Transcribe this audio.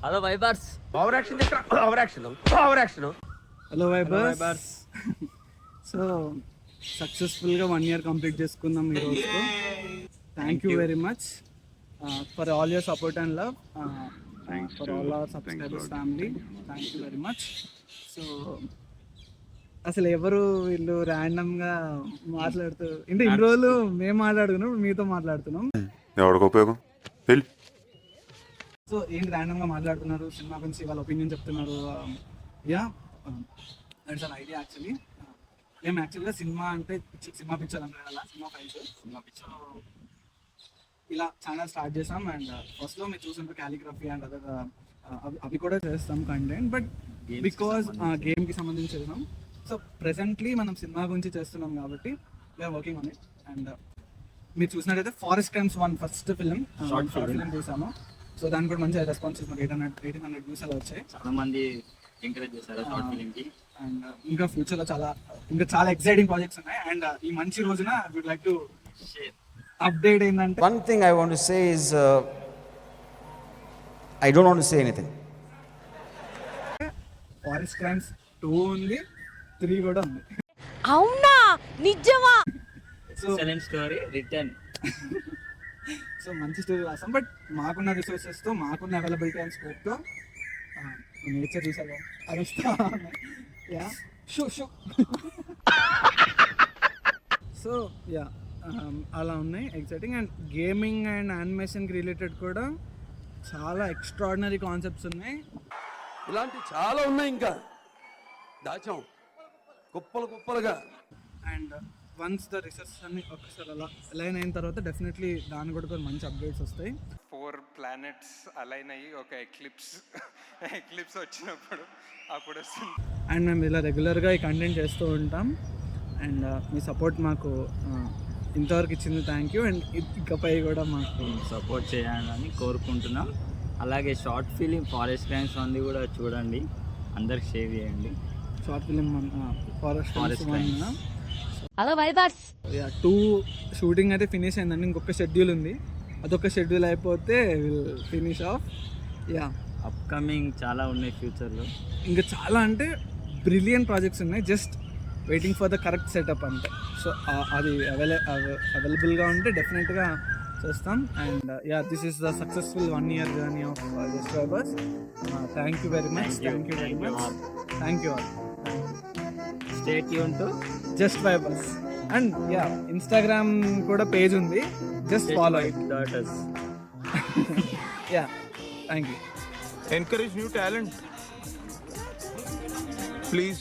Hello వైబర్స్. Hello వైబర్స్. So సక్సెస్ఫుల్గా 1 year complete చేసుకుందాం ఈ రోజుతో. Thank you very much for all your support and love, for all our subscribers family. Thank you very much. So అసలు ఎవరు వీళ్ళు ర్యాండమ్గా మాట్లాడుతూ అంటే ఇన్ని రోజులు మేము మాట్లాడుకున్నాం, మీతో మాట్లాడుతున్నాం. ఎవరికి ఉపయోగం? సో ఏంటి ర్యాండమ్గా మాట్లాడుతున్నారు, సినిమా గురించి వాళ్ళ ఒపీనియన్ చెప్తున్నారు. Yeah that's an idea actually. మేము యాక్చువల్గా సినిమా అంటే సినిమా పిక్చర్ అంటారు కదా, సినిమా ఫైల్స్, సినిమా పిక్చర్ ఇలా ఛానల్ స్టార్ట్ చేసాం. అండ్ ఫస్ట్లో మీరు చూసినట్టు క్యాలిగ్రఫీ అండ్ అదర్ అవి కూడా చేస్తాం కంటెంట్, బట్ బికాజ్ గేమ్కి సంబంధించి చేసాం. సో ప్రెసెంట్లీ మనం సినిమా గురించి చేస్తున్నాం కాబట్టి we are working on it. And మీరు చూసినట్టయితే forest crimes 1 first film short film చేసాము. సో దానికి కూడా మంచి రెస్పాన్స్ ఇస్తున్నారు. 1800 వ్యూస్ అలా వచ్చాయి. చాలా మంది ఎంకరేజ్ చేశారు షార్ట్ ఫిలిం కి. అండ్ ఇంకా ఫ్యూచర్ లో చాలా ఎక్సైటింగ్ ప్రాజెక్ట్స్ ఉన్నాయి. అండ్ ఈ మంచి రోజున వుడ్ లైక్ టు అప్డేట్ ఏంటంటే, one thing I want to say is I don't want to say anything. Forest crimes 2 ఉంది, 3 కూడా ఉంది. అవునా, నిజమా? So excellent story written. So మంచి స్టోరీ రాస్తాం, బట్ మాకున్న రిసోర్సెస్తో, మాకున్న అవైలబిలిటీ అండ్ స్కోప్తో నేచర్ చూసాగా అరుస్తా. యా షూ సో యా అలా ఉన్నాయి ఎక్సైటింగ్. అండ్ గేమింగ్ అండ్ యానిమేషన్కి రిలేటెడ్ కూడా చాలా ఎక్స్ట్రాడినరీ కాన్సెప్ట్స్ ఉన్నాయి. ఇలాంటి చాలా ఉన్నాయి, ఇంకా దాచాం కుప్పలుగా. అండ్ వన్స్ ద రిసర్చ్ అన్ని ఒకసారి అలా అలైన్ అయిన తర్వాత డెఫినెట్లీ దాని కూడా కొన్ని మంచి అప్డేట్స్ వస్తాయి. 4 planets అలైన్ అయ్యి ఒక ఎక్లిప్స్ వచ్చినప్పుడు అప్పుడు వస్తుంది. అండ్ మేము ఇలా రెగ్యులర్గా ఈ కంటెంట్ చేస్తూ ఉంటాం. అండ్ మీ సపోర్ట్ మాకు ఇంతవరకు ఇచ్చింది థ్యాంక్ యూ. అండ్ ఇకపై కూడా మాకు సపోర్ట్ చేయాలని కోరుకుంటున్నాం. అలాగే షార్ట్ ఫిలిం ఫారెస్ట్ క్రైమ్స్ ఉంది కూడా చూడండి, అందరికి షేర్ చేయండి. Short film forest hello Vibers. 2 shooting అయితే ఫినిష్ అయిందండి. ఇంకొక షెడ్యూల్ ఉంది, అదొక షెడ్యూల్ అయిపోతే will finish off. Yeah upcoming చాలా ఉన్నాయి ఫ్యూచర్లో. ఇంకా చాలా అంటే బ్రిలియంట్ ప్రాజెక్ట్స్ ఉన్నాయి, just waiting for the correct setup అంతే. సో అది అవైలబుల్గా ఉంటే డెఫినెట్గా చేస్తాం. And yeah this is the successful 1 year journey of Just Vibers. Thank you very much. Thank you very much. Thank you all. Stay tune to Just Vibers. And yeah Instagram కూడా page ఉంది, just follow it. Yeah thank you. Encourage new talent, please.